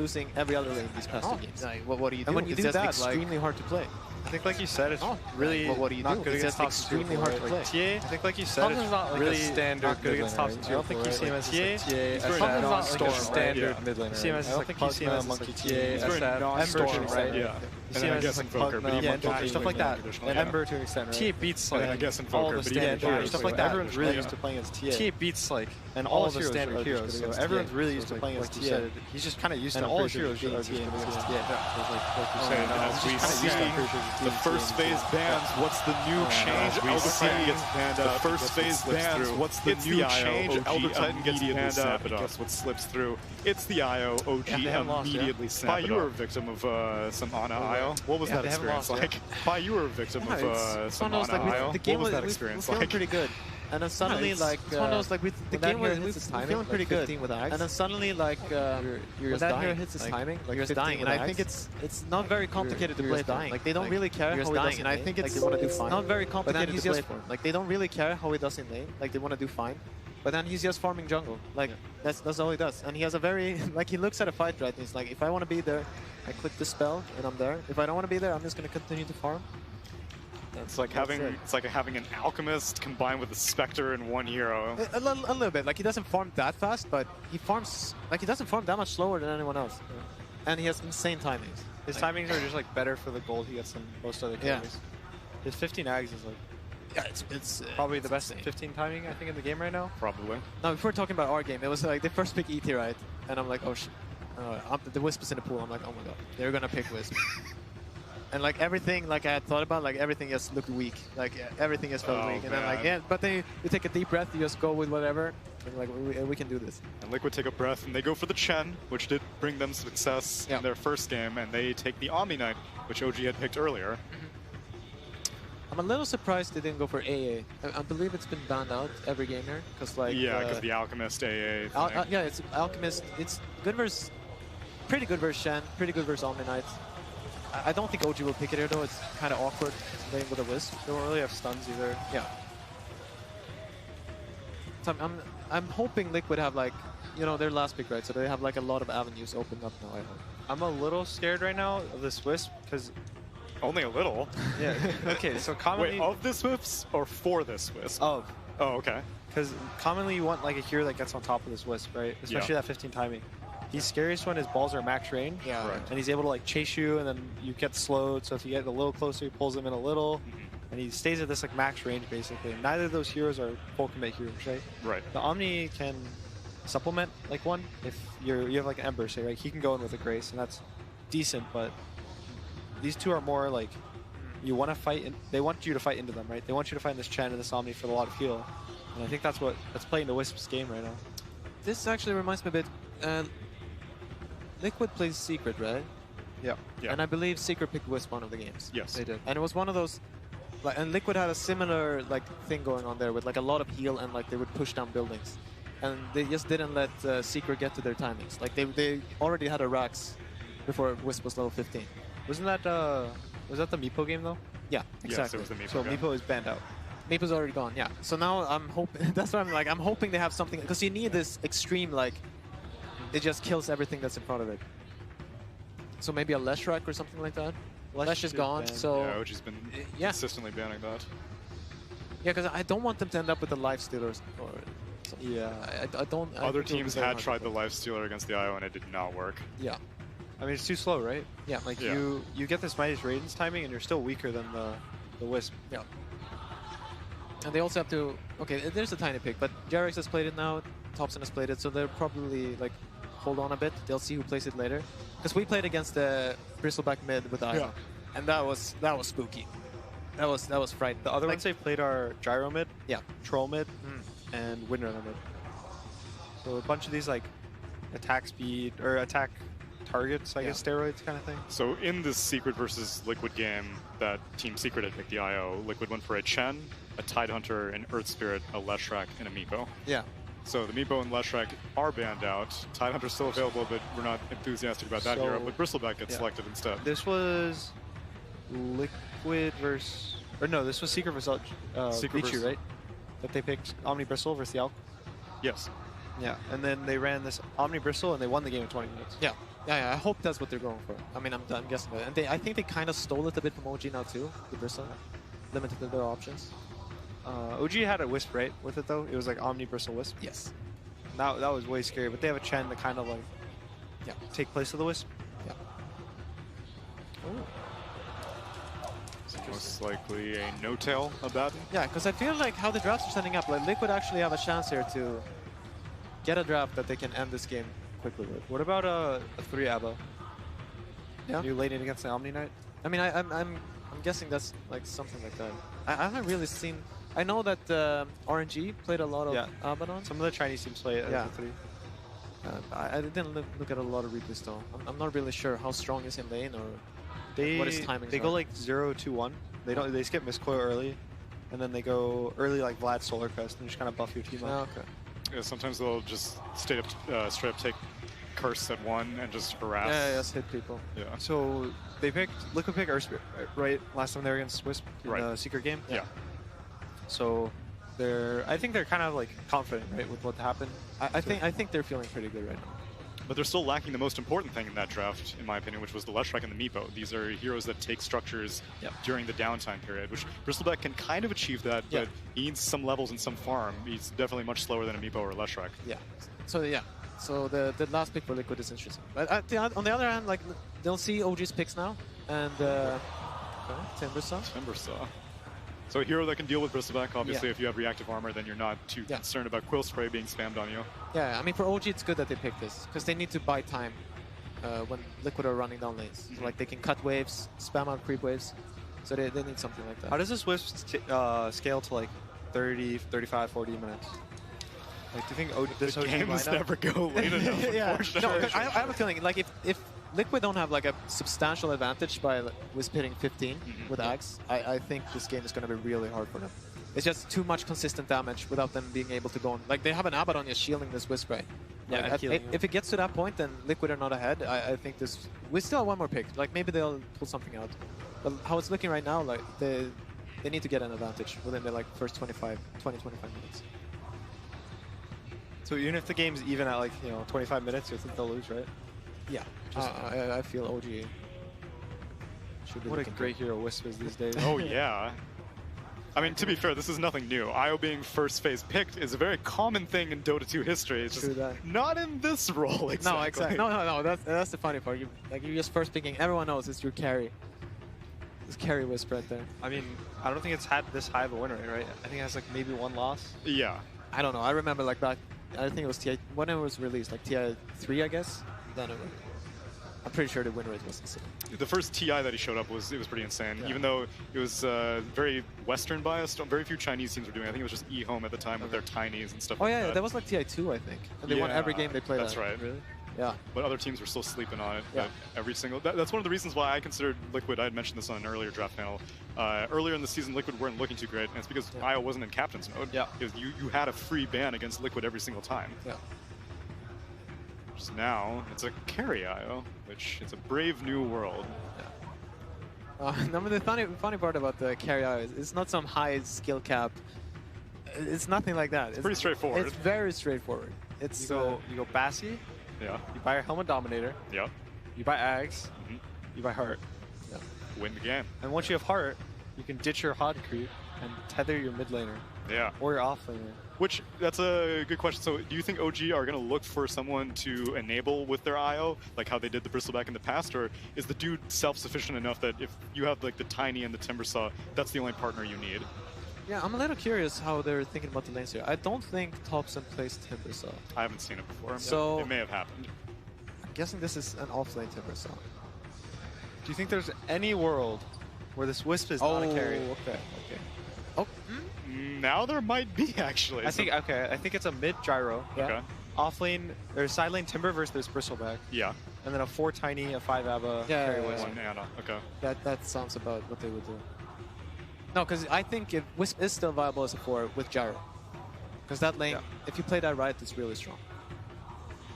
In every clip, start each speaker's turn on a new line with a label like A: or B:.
A: losing every other lane these past 2 games.
B: Like, what do you do?
A: And when you do
B: just
A: that,
B: extremely
A: hard to play.
C: I think, like you said, it's really
A: what do you
C: not
A: do?
C: good
A: It's
C: against
A: just
C: top
A: extremely hard to play.
C: TA, I think, like you said,
B: Thompson's
C: it's
B: not like
C: really
B: a standard
C: not good against top
B: mid laner,
C: two.
B: right? I don't think you see him as
C: TA.
B: He's very
C: Thompson's
B: not like a
C: non-storm,
B: standard
C: right?
B: mid laner.
C: You see him as
B: I don't
C: like
B: think you see him as
C: Monkey
B: like
C: TA.
B: TA,
C: He's very
B: SF,
C: non-storm,
B: Ember,
C: right?
B: Yeah.
C: You see him as like
B: Invoker, but
C: Monkey
B: stuff like that.
C: traditionally.
B: Ember to an extent, right?
C: TA beats like
D: I guess
C: all
D: Invoker,
C: the
D: but even
C: standard
D: Invoker,
C: heroes.
B: Stuff like that.
C: Everyone's really
B: used to
C: playing
B: as TA.
C: TA beats like
B: And
C: all
B: all
C: the
B: the
C: standard heroes. So everyone's really used to playing as TA.
B: He's just kind of used
C: And
B: to
C: all
B: his
C: heroes
B: being
C: are just
B: TA.
C: gonna be against
B: Yeah.
D: As we see the first phase bans, what's the new change? Elder Titan gets banned out. The first phase bans, what's the new change? Elder Titan gets banned out. Guess what slips through? It's the IO. OG immediately snap it. You were a victim of some Ana IO. What was that experience like? Pi, you were a victim of some Ana IO. What was that experience like?
A: Pretty good. And then suddenly, like,
B: it's one of those, like,
A: the game was feeling pretty good. And then suddenly, like,
B: you're
A: that
B: dying.
A: hero hits his timing, like,
B: you're
A: you're dying. And I think it's not very complicated to play dying. Like, they don't really care how he does in lane. And I think it's not very complicated to play for. Like, they don't really care how he does in lane. Like, they want to do fine. But then he's just farming jungle. Like, that's all he does. And he has a very, like, he looks at a fight, right? And he's like, if I want to be there, I click the spell and I'm there. If I don't want to be there, I'm just going to continue to farm.
D: It's like having an alchemist combined with a specter in one hero.
A: A little bit. Like, he doesn't farm that fast, but he farms, like, he doesn't farm that much slower than anyone else. And he has insane timings.
B: His timings are just like better for the gold he gets than most other carries. His 15 ags is like
A: It's
B: probably the best 15 timing I think in the game right now.
D: Probably.
A: Now, before talking about our game, it was like the first pick ET, right? And I'm like, oh shit. The Wisp is in the pool. I'm like, oh my god, they're gonna pick Wisp. And like everything, like I had thought about, like everything just looked weak. Like everything just felt weak. And then like, yeah, but then you take a deep breath, you just go with whatever. And like, we can do this.
D: And Liquid take a breath, and they go for the Chen, which did bring them success in their first game, and they take the Omni Knight, which OG had picked earlier.
A: I'm a little surprised they didn't go for AA. I believe it's been banned out every game here, because like
D: because the Alchemist AA.
A: Yeah, it's Alchemist. It's good versus, pretty good versus Shen, pretty good versus Omni Knight. I don't think OG will pick it here though. It's kind of awkward playing with a Wisp.
B: They don't really have stuns either.
A: Yeah. So I'm hoping Liquid have like, you know, their last pick, right? So they have like a lot of avenues opened up now. I hope.
B: I'm a little scared right now of this Wisp because.
D: Only a little.
B: Yeah. Okay. So commonly.
D: Wait, of this Wisp or for this Wisp?
B: Of.
D: Oh, okay.
B: Because commonly you want like a hero that gets on top of this Wisp, right? Especially that 15 timing. He's scariest when his balls are max range.
A: Yeah.
D: Right.
B: And he's able to like chase you, and then you get slowed. So if you get a little closer, he pulls him in a little, and he stays at this like max range basically. And neither of those heroes are full commit heroes, right?
D: Right.
B: The Omni can supplement like one if you have like an Ember, say, right? He can go in with a Grace, and that's decent. But these two are more like you want to fight. They want you to fight into them, right? They want you to fight in this Chen and this Omni for a lot of heal. And I think that's playing the Wisp's game right now.
A: This actually reminds me a bit. Liquid plays Secret, right?
B: Yeah.
A: And I believe Secret picked Wisp one of the games.
D: Yes.
B: They did.
A: And it was one of those, like, and Liquid had a similar like thing going on there with like a lot of heal and like they would push down buildings, and they just didn't let Secret get to their timings. Like they already had a Rax before Wisp was level 15.
B: Wasn't that was that the Meepo game though?
A: Yeah,
D: Yes,
A: exactly.
D: it was the Meepo
B: So
D: game.
B: Meepo is banned out.
A: Meepo's already gone. Yeah. So now I'm hoping. That's what I'm like. I'm hoping they have something because you need this extreme like, it just kills everything that's in front of it. So maybe a Leshrac or something like that. Lesh is gone,
B: banned.
A: so
D: Yeah, OG's been consistently banning that.
A: yeah, because I don't want them to end up with the life stealers or something.
B: Yeah.
A: I don't.
D: Other teams had tried the Lifestealer against the IO and it did not work.
A: Yeah,
B: I mean, it's too slow, right?
A: yeah,
B: Like
D: Yeah.
B: you get this Midas Radiance timing, and you're still weaker than the Wisp.
A: yeah. And they also have to. Okay, there's a tiny pick, but Jarex has played it now. Thompson has played it, so they'll probably like hold on a bit. They'll see who plays it later. Because we played against the Bristleback mid with Aya, and that was spooky. That was frightening.
B: The other
A: like,
B: ones they played are Gyro mid,
A: yeah,
B: Troll mid, and Windrunner mid. So a bunch of these like attack speed or attack targets, I guess, steroids kind of thing.
D: So in this Secret versus Liquid game that Team Secret had picked the IO, Liquid went for a Chen, a Tidehunter, an Earth Spirit, a Leshrac, and a Meepo.
A: yeah.
D: So the Meepo and Leshrac are banned out. Tidehunter's still available, but we're not enthusiastic about that
B: So-
D: hero. But Bristleback gets selected instead.
B: This was Liquid versus, or no, this was Secret versus
D: Secret
B: Vici,
D: versus-
B: right? That they picked Omni Bristle versus the Alk.
D: Yes.
B: Yeah, and then they ran this Omni Bristle and they won the game in 20 minutes.
A: Yeah. Yeah, I hope that's what they're going for. I mean, I'm guessing that. And I think they kind of stole it a bit from OG now too, the Bristle. Limited their options.
B: OG had a Wisp, right, with it though? It was like Omni Bristle Wisp.
A: Yes.
B: That was way scary, but they have a Chen to kind of like take place of the Wisp.
A: Yeah.
D: Ooh. Most likely a no-tail about it.
A: Yeah, because I feel like how the drafts are setting up, like Liquid actually have a chance here to get a draft that they can end this game quickly with.
B: What about a 3 Abba?
A: Yeah.
B: You laning against the Omni Knight?
A: I mean, I'm guessing that's like something like that. I haven't really seen. I know that RNG played a lot of Abaddon.
B: Some of the Chinese teams play it as a 3.
A: I didn't look at a lot of replays though. I'm not really sure how strong is in lane or what his timing.
B: They go like 0-2-1. They skip Miscoil early, and then they go early like Vlad Solar Crest and just kind of buff your team up.
A: Okay.
D: Yeah, sometimes they'll just straight up take Curse at 1 and just harass.
A: Yeah, just hit people.
D: Yeah.
B: So they Liquid picked Earth Spirit, right? Last time they were against Wisp in the secret game.
D: Yeah.
B: So I think they're kind of like confident, right, with what happened.
A: I think they're feeling pretty good right now.
D: But they're still lacking the most important thing in that draft, in my opinion, which was the Leshrac and the Meepo. These are heroes that take structures during the downtime period, which Bristleback can kind of achieve that, but he needs some levels and some farm. He's definitely much slower than a Meepo or a Leshrac.
A: Yeah. So the last pick for Liquid is interesting. But on the other hand, like they'll see OG's picks now, and Timbersaw.
D: Timbersaw. So a hero that can deal with Bristleback. Obviously, if you have reactive armor, then you're not too concerned about Quill Spray being spammed on you.
A: Yeah, I mean for OG it's good that they picked this, because they need to buy time when Liquid are running down lanes. So, like they can cut waves, spam out creep waves, so they need something like that.
B: How does this Wisp scale to like 30, 35, 40 minutes? Like, do you think this OG
D: games never go late enough?
A: Yeah, no, I have a feeling like if Liquid don't have like a substantial advantage by Wisp hitting 15 with Axe, I think this game is going to be really hard for them. It's just too much consistent damage without them being able to go on. Like they have an Abaddon just shielding this Wisp, right?
B: Yeah,
A: if it gets to that point, then Liquid are not ahead. I think we still have one more pick. Like maybe they'll pull something out. But how it's looking right now, like they need to get an advantage within the like first 25 minutes.
B: So even if the game's even at like 25 minutes, you think they'll lose, right?
A: Yeah. I feel OG should be.
B: What a great hero Wisp is these days.
D: Oh yeah. I mean, to be fair, this is nothing new. IO being first phase picked is a very common thing in Dota 2 history. It's just not in this role exactly.
A: No, exactly. No. That's the funny part. You're just first picking. Everyone knows it's your carry. It's carry Wisp right there.
B: I mean, I don't think it's had this high of a win rate, right? I think it has like maybe 1 loss.
D: Yeah.
A: I don't know. I remember like back. I think it was TI when it was released, like TI 3, I guess. Then I'm pretty sure the win rate was insane.
D: The first TI that he showed up was pretty insane. Yeah. Even though it was very Western biased, very few Chinese teams were doing it. I think it was just eHome at the time with their tinies and stuff.
A: Oh yeah, that was like TI 2, I think. And they won every game they played.
D: That's right.
A: Really? Yeah.
D: But other teams were still sleeping on it. Yeah. Every single. That's one of the reasons why I considered Liquid. I had mentioned this on an earlier draft panel. Earlier in the season, Liquid weren't looking too great, and it's because IO wasn't in captain's mode.
B: Yeah.
D: Because you had a free ban against Liquid every single time.
A: Yeah.
D: Just now, it's a carry IO, which it's a brave new world.
A: Yeah. The funny part about the carry IO is it's not some high skill cap. It's nothing like that.
D: It's pretty straightforward.
A: It's very straightforward. It's
B: you go Bassi.
D: Yeah.
B: You buy your Helmet Dominator.
D: Yeah.
B: You buy Ags. You buy Heart.
A: Yeah.
D: Win the game.
B: And once you have Heart, you can ditch your Hot Creep and tether your mid laner.
D: Yeah.
B: Or your off laner.
D: Which, that's a good question. So do you think OG are going to look for someone to enable with their IO, like how they did the Bristleback in the past, or is the dude self-sufficient enough that if you have like the Tiny and the Timbersaw, that's the only partner you need?
A: Yeah, I'm a little curious how they're thinking about the lanes here. I don't think Thompson plays Timbersaw.
D: I haven't seen it before.
A: So
D: it may have happened.
A: I'm guessing this is an off-lane Timbersaw.
B: Do you think there's any world where this Wisp is not a carry?
A: Okay. Oh.
D: Now there might be, actually.
B: I think it's a mid Gyro.
A: Yeah.
D: Okay.
B: Off lane, there's side lane Timber versus there's Bristleback.
D: Yeah.
B: And then a 4 Tiny, a 5 Abba, carry Wisp.
D: 1 Anna. Okay.
A: That sounds about what they would do. No, because I think if Wisp is still viable as a 4 with Gyro. Because that lane, if you play that right, it's really strong.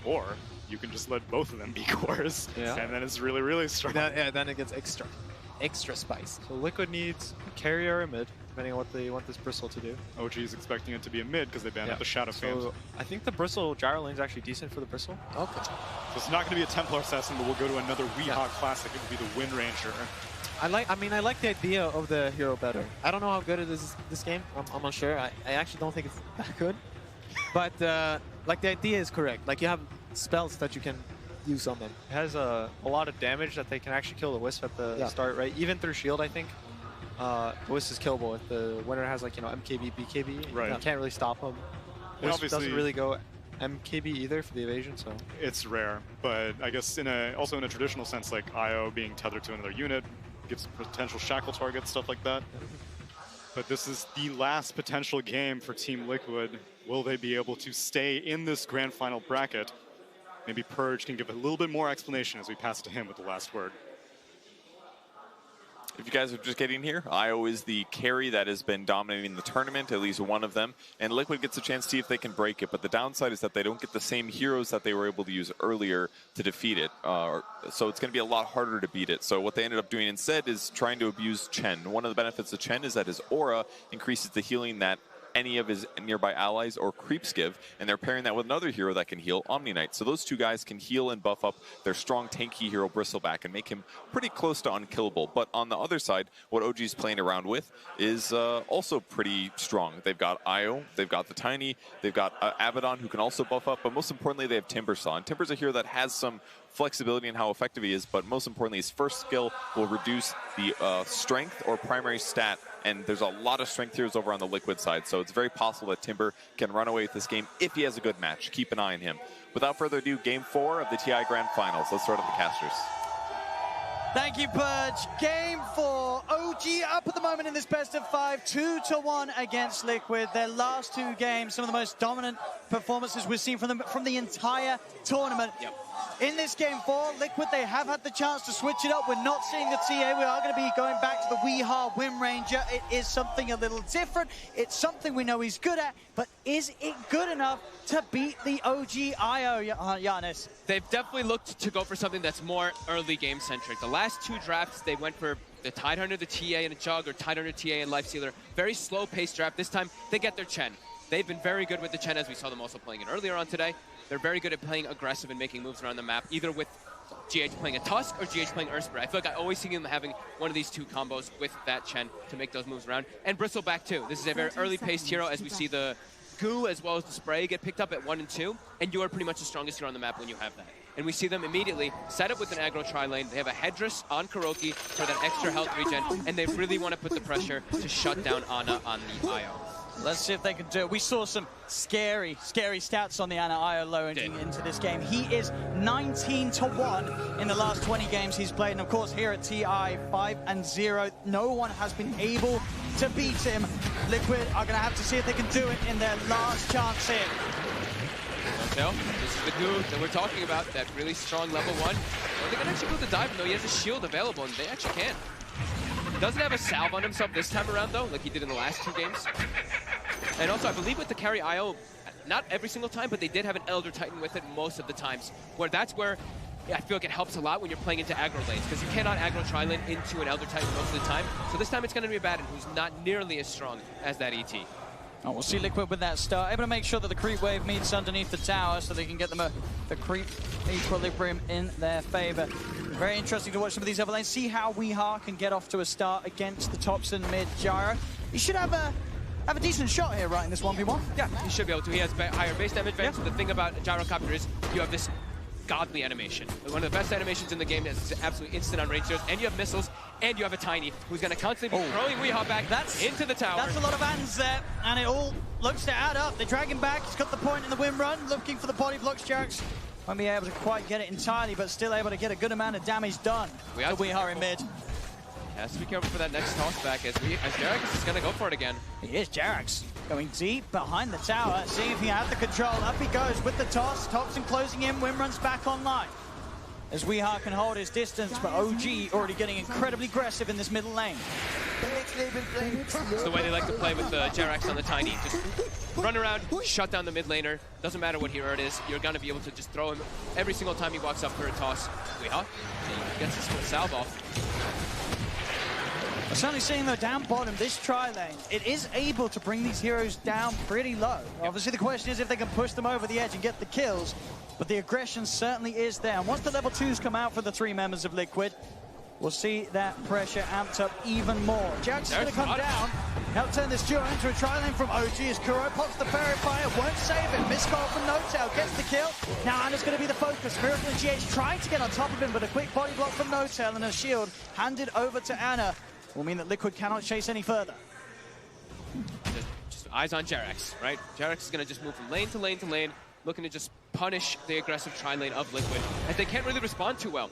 D: Or you can just let both of them be cores, and then it's really, really strong.
A: Then it gets extra spice.
B: So Liquid needs a carry or a mid. depending on what they want this Bristle to do.
D: OG is expecting it to be a mid because they banned out the Shadow Fiend.
B: So I think the Bristle gyro lane is actually decent for the Bristle.
A: Okay.
D: So it's not going to be a Templar Assassin, but we'll go to another Weehawk Classic. It will be the Wind Ranger.
A: I like the idea of the hero better. I don't know how good it is this game. I'm unsure. I actually don't think it's that good. But like the idea is correct. Like you have spells that you can use on them.
B: It has a lot of damage that they can actually kill the Wisp at the start, right? Even through shield, I think. The Wisp is killable if the winner has like, you know, MKB, BKB.
D: Right.
B: You can't really stop him. Wisp doesn't really go MKB either for the evasion, so.
D: It's rare, but I guess also in a traditional sense, like IO being tethered to another unit, gives potential shackle targets, stuff like that. But this is the last potential game for Team Liquid. Will they be able to stay in this grand final bracket? Maybe Purge can give a little bit more explanation as we pass it to him with the last word.
E: If you guys are just getting here, IO is the carry that has been dominating the tournament, at least one of them, and Liquid gets a chance to see if they can break it, but the downside is that they don't get the same heroes that they were able to use earlier to defeat it, so it's going to be a lot harder to beat it. So what they ended up doing instead is trying to abuse Chen. One of the benefits of Chen is that his aura increases the healing that any of his nearby allies or creeps give, and they're pairing that with another hero that can heal, Omni Knight. So those two guys can heal and buff up their strong tanky hero Bristleback and make him pretty close to unkillable. But on the other side, what OG's playing around with is also pretty strong. They've got Io, they've got the Tiny, they've got Abaddon who can also buff up, but most importantly they have Timbersaw. And Timber's a hero that has some flexibility in how effective he is, but most importantly his first skill will reduce the strength or primary stat, and there's a lot of strength heroes over on the Liquid side, so it's very possible that Timber can run away with this game if he has a good match. Keep an eye on him. Without further ado, Game 4 of the TI Grand Finals. Let's start at the casters.
F: Thank you, Purge. Game 4. OG up at the moment in this best of 5, 2-1 against Liquid. Their last two games, some of the most dominant performances we've seen from them from the entire tournament.
G: Yep.
F: In this Game 4, Liquid, they have had the chance to switch it up. We're not seeing the TA. We are going to be going back to the Weehawk Wind Ranger. It is something a little different. It's something we know he's good at, but is it good enough to beat the OG IO, Giannis?
G: They've definitely looked to go for something that's more early game centric. The last two drafts, they went for the Tidehunter, the TA, and a Jug, or Tidehunter, TA, and Lifestealer. Very slow paced draft. This time, they get their Chen. They've been very good with the Chen, as we saw them also playing it earlier on today. They're very good at playing aggressive and making moves around the map, either with GH playing a Tusk or GH playing Earthspirit. I feel like I always see them having one of these two combos with that Chen to make those moves around. And Bristleback too. This is a very early-paced hero, as we see the Goo as well as the Spray get picked up at 1 and 2, and you are pretty much the strongest hero on the map when you have that. And we see them immediately set up with an aggro tri-lane. They have a Headdress on Kuroki for that extra health regen, and they really want to put the pressure to shut down Ana on the IO.
F: Let's see if they can do it. We saw some scary stats on the Ana IO low into this game. He is 19-1 in the last 20 games he's played. And of course, here at TI, 5-0. No one has been able to beat him. Liquid are going to have to see if they can do it in their last chance here.
G: This is the Goo that we're talking about, that really strong level 1. Well, they can actually go to dive, though. He has a shield available, and they actually can. Doesn't have a salve on himself this time around, though, like he did in the last two games. And also, I believe with the carry IO, not every single time, but they did have an Elder Titan with it most of the times. That's where I feel like it helps a lot when you're playing into aggro lanes, because you cannot aggro tri-lane into an Elder Titan most of the time. So this time it's going to be a Abaddon who's not nearly as strong as that ET.
F: Oh, we'll see Liquid with that start, able to make sure that the creep wave meets underneath the tower so they can get them the creep equilibrium in their favor. Very interesting to watch some of these other lanes, see how Weehawk can get off to a start against the tops and mid gyro. He should have a decent shot here, right, in this 1v1?
G: Yeah, he should be able to. He has higher base damage. Yeah. The thing about Gyrocopter is you have this godly animation. One of the best animations in the game is absolutely instant on range shots, and you have missiles, and you have a Tiny who's going to constantly be throwing Weehawk back into the tower.
F: That's a lot of hands there, and it all looks to add up. They drag him back. He's got the point in the win run, looking for the body blocks. Jax won't be able to quite get it entirely, but still able to get a good amount of damage done to Weehawk in mid.
G: Has to be careful for that next toss back as Jarax is going to go for it again.
F: He is. Jarax going deep behind the tower, seeing if he has the control. Up he goes with the toss. Thompson closing in. Wim runs back online. As Weehawk can hold his distance, but OG already getting incredibly aggressive in this middle lane.
G: It's the way they like to play with the Jarax on the Tiny. Just run around, shut down the mid laner. Doesn't matter what hero it is, you're going to be able to just throw him every single time he walks up for a toss. Weehawk gets his salve off.
F: Certainly seeing though down bottom, this tri-lane, it is able to bring these heroes down pretty low. Obviously the question is if they can push them over the edge and get the kills, but the aggression certainly is there. And once the level 2s come out for the 3 members of Liquid, we'll see that pressure amped up even more. Jax is going to come down, help turn this duo into a tri-lane from OG as Kuro pops the fairy fire, won't save it. Missed call from N0tail, gets the kill. Now Anna's going to be the focus. Miracle and GH trying to get on top of him, but a quick body block from N0tail and a shield handed over to Anna will mean that Liquid cannot chase any further.
G: Just eyes on Jerax, right? Jerax is going to just move from lane to lane to lane, looking to just punish the aggressive tri-lane of Liquid, as they can't really respond too well.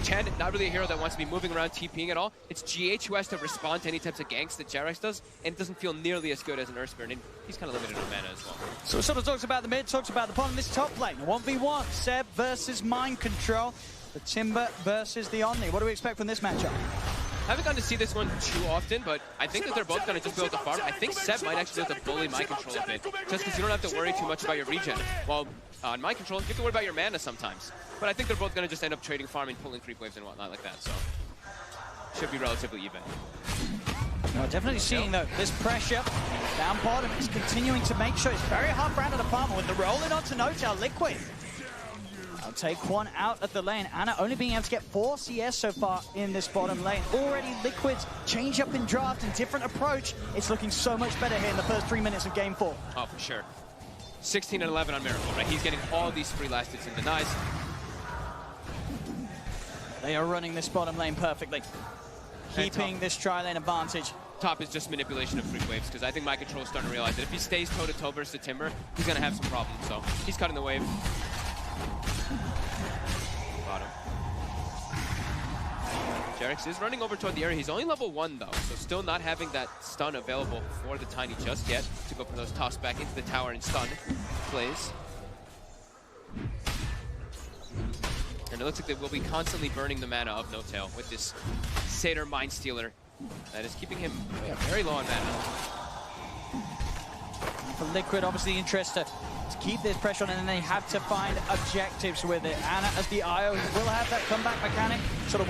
G: Chen, not really a hero that wants to be moving around TPing at all. It's GH who has to respond to any types of ganks that Jerax does, and it doesn't feel nearly as good as an Earthspirit, and he's kind of limited on mana as well.
F: So it sort of talks about the mid, talks about the bottom. This top lane, 1v1, Seb versus Mind Control, the Timber versus the Omni. What do we expect from this matchup?
G: I haven't gotten to see this one too often, but I think that they're both going to just be able to farm. I think Seb might actually be able to bully Mind Control a bit, just because you don't have to worry too much about your regen. While on Mind Control, you have to worry about your mana sometimes. But I think they're both going to just end up trading, farming, pulling creep waves and whatnot like that, so should be relatively even.
F: No, definitely seeing though this pressure down bottom is continuing to make sure it's very hard for Anna to farm with the rolling onto N0tail. Liquid. I'll take one out of the lane. Anna only being able to get 4 CS so far in this bottom lane. Already Liquid's change up in draft and different approach. It's looking so much better here in the first 3 minutes of game 4.
G: Oh, for sure. 16 and 11 on Miracle, right? He's getting all these free last hits and denies.
F: They are running this bottom lane perfectly, keeping this tri-lane advantage.
G: Top is just manipulation of free waves, because I think Mind Control is starting to realize that if he stays toe-to-toe versus the Timber, he's going to have some problems, so he's cutting the wave. Bottom. Jerax is running over toward the area. He's only level 1 though, so still not having that stun available for the Tiny just yet to go for those toss back into the tower and stun plays. And it looks like they will be constantly burning the mana of N0tail with this Satyr Mind Stealer that is keeping him very low on mana.
F: For Liquid, obviously interest to keep this pressure on, and then they have to find objectives with it. Anna as the IO, he will have that comeback mechanic, sort of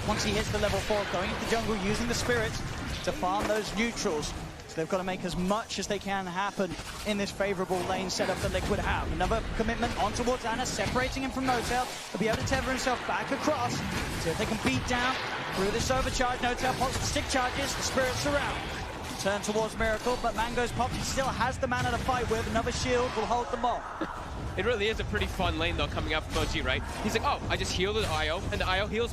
F: once he hits the level 4, going into the jungle, using the spirits to farm those neutrals. So they've got to make as much as they can happen in this favorable lane setup that Liquid have. Another commitment on towards Anna, separating him from N0tail. He'll be able to tether himself back across, see if they can beat down through this overcharge. N0tail pops the stick charges, the spirits around. Turn towards Miracle, but Mango's popped. He still has the mana to fight with. Another shield will hold them off.
G: It really is a pretty fun lane, though, coming up from OG, right? He's like, oh, I just healed the IO, and the IO heals